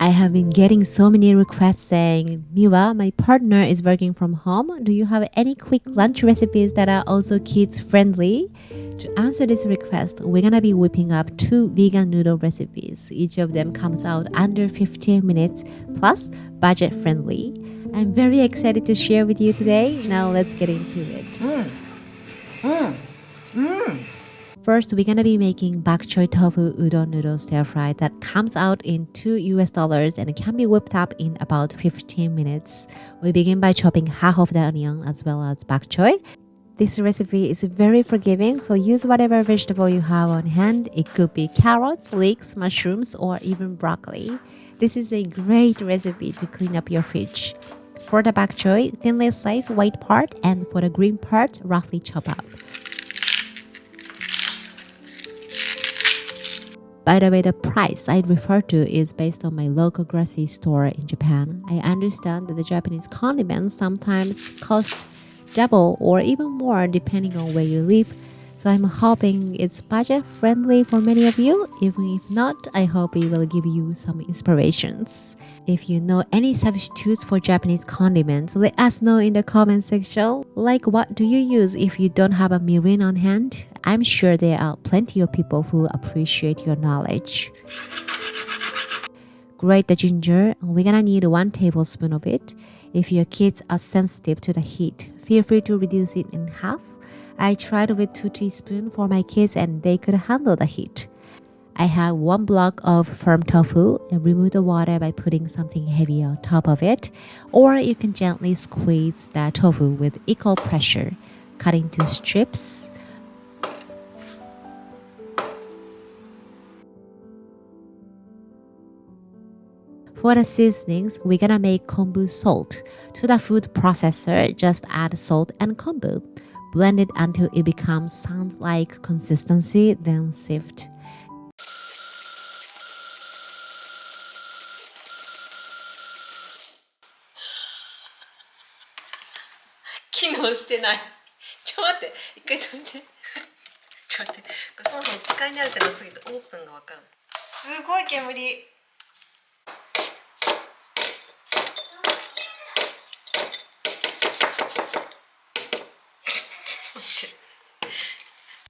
I have been getting so many requests saying, Miwa, my partner is working from home. Do you have any quick lunch recipes that are also kids friendly? To answer this request, we're gonna be whipping up 2 vegan noodle recipes. Each of them comes out under 15 minutes, plus budget friendly. I'm very excited to share with you today. Now let's get into it. First, we're gonna be making bok choy tofu udon noodle stir fry that comes out in $2 and can be whipped up in about 15 minutes. We begin by chopping half of the onion as well as bok choy. This recipe is very forgiving, so use whatever vegetable you have on hand. It could be carrots, leeks, mushrooms, or even broccoli. This is a great recipe to clean up your fridge. For the bok choy, thinly slice white part, and for the green part, roughly chop up. By the way, the price I refer to is based on my local grocery store in Japan. I understand that the Japanese condiments sometimes cost double or even more depending on where you live. So I'm hoping it's budget friendly for many of you. Even if not, I hope it will give you some inspirations. If you know any substitutes for Japanese condiments, let us know in the comment section. Like, what do you use if you don't have a mirin on hand? I'm sure there are plenty of people who appreciate your knowledge. Grate the ginger. We're gonna need 1 tablespoon of it. If your kids are sensitive to the heat, feel free to reduce it in half. I tried with 2 teaspoons for my kids and they could handle the heat. I have 1 block of firm tofu and remove the water by putting something heavy on top of it. Or you can gently squeeze the tofu with equal pressure. Cut into strips. For the seasonings, we're gonna make kombu salt. To the food processor, just add salt and kombu. Blend it until it becomes sand-like consistency, then sift.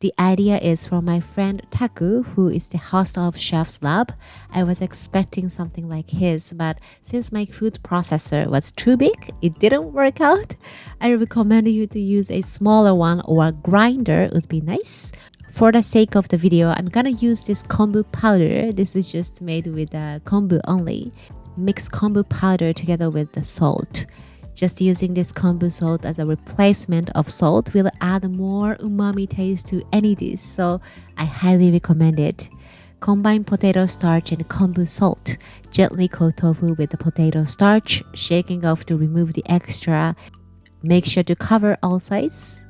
The idea is from my friend Taku, who is the host of Chef's Lab. I was expecting something like his, but since my food processor was too big, it didn't work out. I recommend you to use a smaller one, or a grinder would be nice. For the sake of the video, I'm gonna use this kombu powder. This is just made with kombu only. Mix kombu powder together with the salt. Just using this kombu salt as a replacement of salt will add more umami taste to any dish, so I highly recommend it. Combine potato starch and kombu salt. Gently coat tofu with the potato starch, shaking off to remove the extra. Make sure to cover all sides.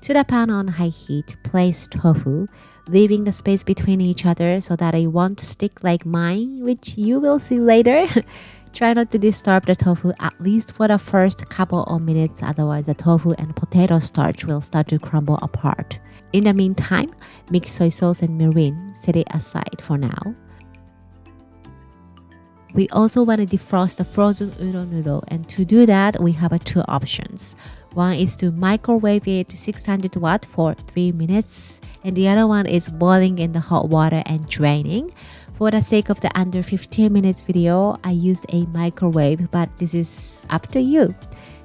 To the pan on high heat, place tofu, leaving the space between each other so that it won't stick like mine, which you will see later. Try not to disturb the tofu at least for the first couple of minutes, otherwise the tofu and potato starch will start to crumble apart. In the meantime, mix soy sauce and mirin, set it aside for now. We also want to defrost the frozen udon noodle, and to do that, we have 2 options. One is to microwave it 600 watt for 3 minutes, and the other one is boiling in the hot water and draining. For the sake of the under 15 minutes video, I used a microwave, but this is up to you.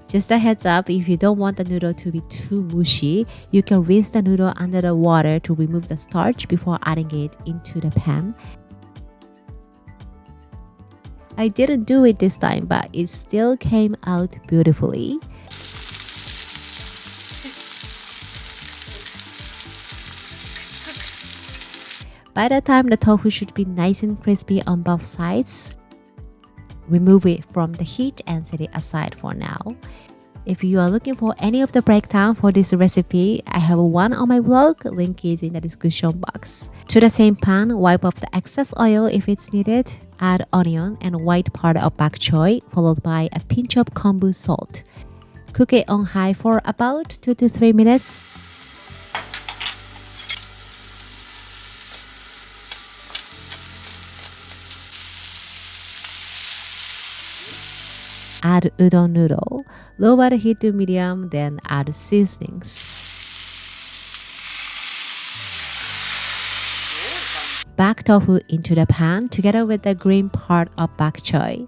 Just a heads up, if you don't want the noodle to be too mushy, you can rinse the noodle under the water to remove the starch before adding it into the pan. I didn't do it this time, but it still came out beautifully. By the time the tofu should be nice and crispy on both sides, remove it from the heat and set it aside for now. If you are looking for any of the breakdown for this recipe, I have one on my blog, link is in the description box. To the same pan, wipe off the excess oil if it's needed, add onion and white part of bok choy, followed by a pinch of kombu salt. Cook it on high for about 2 to 3 minutes. add udon noodle. Lower the heat to medium, then add seasonings. Bak tofu into the pan together with the green part of bak choy.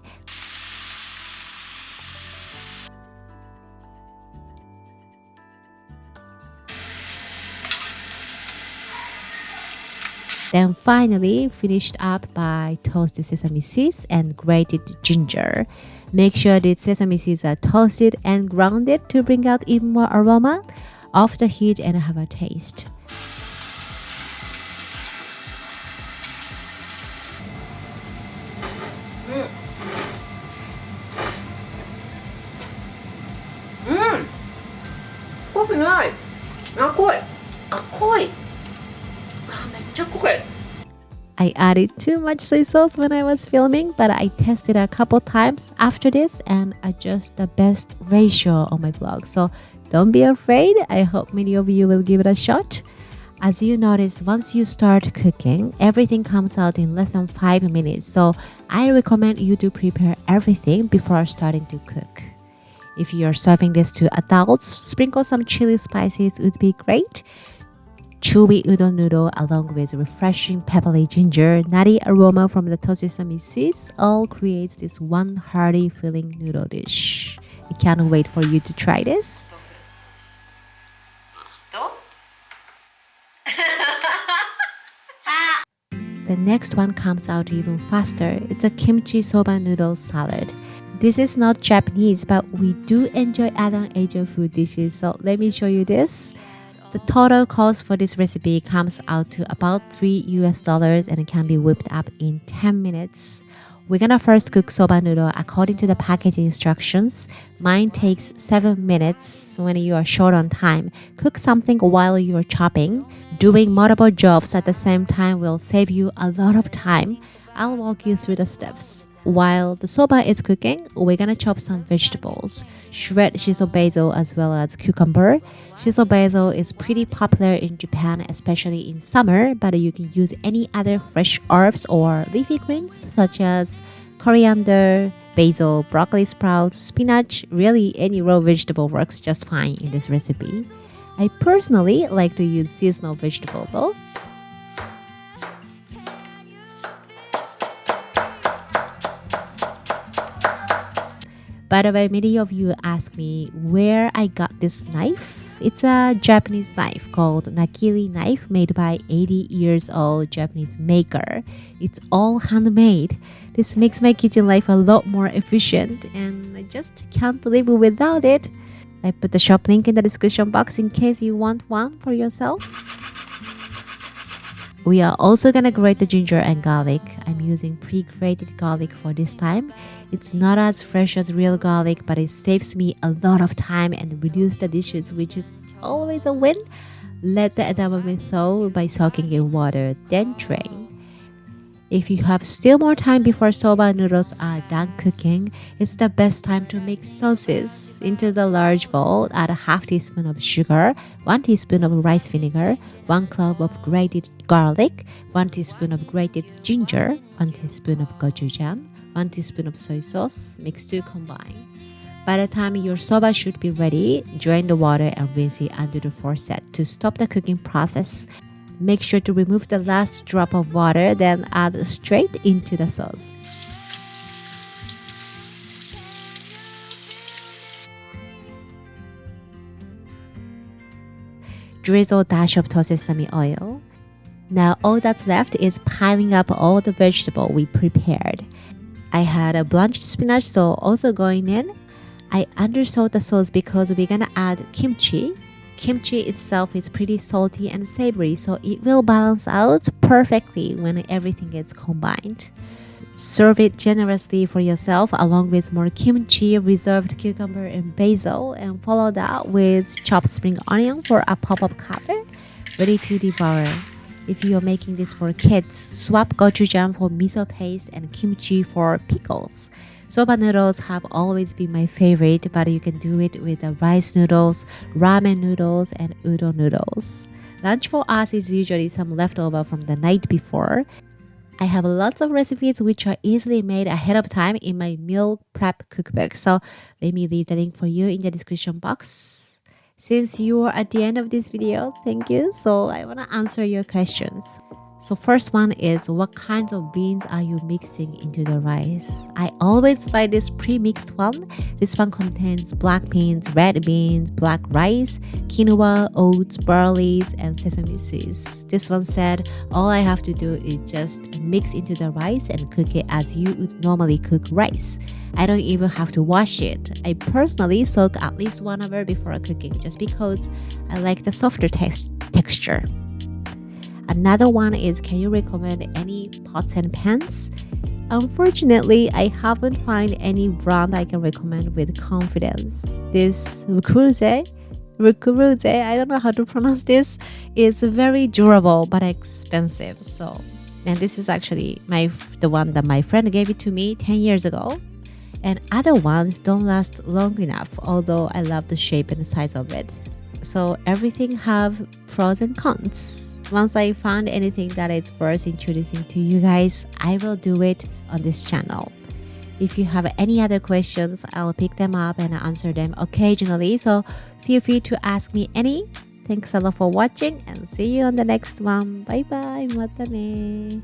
Then finally, finished up by toasted sesame seeds and grated ginger. Make sure the sesame seeds are toasted and grounded to bring out even more aroma. Off the heat and have a taste. I added too much soy sauce when I was filming, but I tested a couple times after this and adjust the best ratio on my blog. So don't be afraid. I hope many of you will give it a shot. As you notice, once you start cooking, everything comes out in less than 5 minutes. So I recommend you to prepare everything before starting to cook. If you are serving this to adults, sprinkle some chili spices would be great. Chewy udon noodle along with refreshing peppery ginger, nutty aroma from the toasted sesame seeds all creates this one hearty filling noodle dish. I can't wait for you to try this. The next one comes out even faster. It's a kimchi soba noodle salad. This is not Japanese, but we do enjoy other Asian food dishes, so let me show you this. The total cost for this recipe comes out to about $3 and it can be whipped up in 10 minutes. We're gonna first cook soba noodle according to the packaging instructions. Mine takes 7 minutes. When you are short on time, cook something while you are chopping. Doing multiple jobs at the same time will save you a lot of time. I'll walk you through the steps. While the soba is cooking, we're gonna chop some vegetables. Shred shiso basil as well as cucumber. Shiso basil is pretty popular in Japan, especially in summer, but you can use any other fresh herbs or leafy greens such as coriander, basil, broccoli sprouts, spinach. Really, any raw vegetable works just fine in this recipe. I personally like to use seasonal vegetable though. By the way, many of you ask me where I got this knife. It's a Japanese knife called Nakiri knife made by 80 years old Japanese maker. It's all handmade. This makes my kitchen life a lot more efficient and I just can't live without it. I put the shop link in the description box in case you want one for yourself. We are also gonna grate the ginger and garlic. I'm using pre-grated garlic for this time. It's not as fresh as real garlic, but it saves me a lot of time and reduces the dishes, which is always a win. Let the edamame thaw by soaking in water, then drain. If you have still more time before soba noodles are done cooking, it's the best time to make sauces. Into the large bowl, add a half teaspoon of sugar, 1 teaspoon of rice vinegar, 1 clove of grated garlic, 1 teaspoon of grated ginger, 1 teaspoon of gochujang, 1 teaspoon of soy sauce. Mix to combine. By the time your soba should be ready, drain the water and rinse it under the faucet to stop the cooking process. Make sure to remove the last drop of water, then add straight into the sauce. Drizzle a dash of toasted sesame oil. Now all that's left is piling up all the vegetable we prepared. I had a blanched spinach, so also going in. I undersold the sauce because we're gonna add kimchi. Kimchi itself is pretty salty and savory, so it will balance out perfectly when everything gets combined. Serve it generously for yourself along with more kimchi, reserved cucumber and basil, and follow that with chopped spring onion for a pop-up color. Ready to devour. If you're making this for kids, swap gochujang for miso paste and kimchi for pickles. Soba noodles have always been my favorite, but you can do it with the rice noodles, ramen noodles, and udon noodles. Lunch for us is usually some leftover from the night before. I have lots of recipes which are easily made ahead of time in my meal prep cookbook. So let me leave the link for you in the description box. Since you are at the end of this video, thank you. So I want to answer your questions. So first one is, what kinds of beans are you mixing into the rice? I always buy this pre-mixed one. This one contains black beans, red beans, black rice, quinoa, oats, barley, and sesame seeds. This one said all I have to do is just mix into the rice and cook it as you would normally cook rice. I don't even have to wash it. I personally soak at least 1 hour before cooking just because I like the softer texture. Another one is, can you recommend any pots and pans? Unfortunately, I haven't found any brand I can recommend with confidence. This regulaly, I don't know how to pronounce this. It's very durable but expensive. And this is actually the one that my friend gave it to me 10 years ago. And other ones don't last long enough, although I love the shape and the size of it. So everything have pros and cons. Once I found anything that is worth introducing to you guys, I will do it on this channel. If you have any other questions, I'll pick them up and answer them occasionally. So feel free to ask me any. Thanks a lot for watching and see you on the next one. Bye bye. Mata ne.